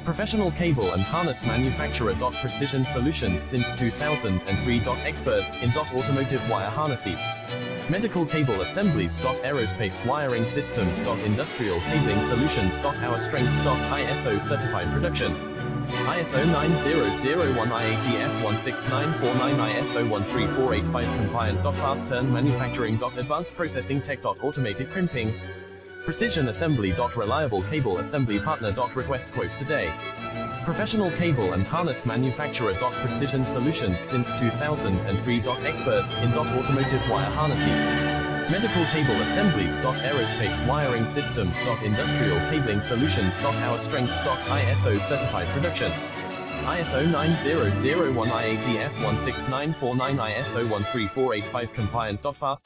Professional cable and harness manufacturer. Precision solutions since 2003. Experts in automotive wire harnesses, medical cable assemblies. Aerospace wiring systems. Industrial cabling solutions. Our strengths. ISO certified production. ISO 9001 IATF 16949 ISO 13485 compliant. Fast turn manufacturing. Advanced processing tech. Automated crimping. Precision assembly. Reliable cable assembly partner. Request quotes today. Professional cable and harness manufacturer. Precision solutions since 2003. Experts in automotive wire harnesses, medical cable assemblies. Aerospace wiring systems. Industrial cabling solutions. Our strengths. ISO certified production. ISO 9001 IATF 16949 ISO 13485 compliant. Fast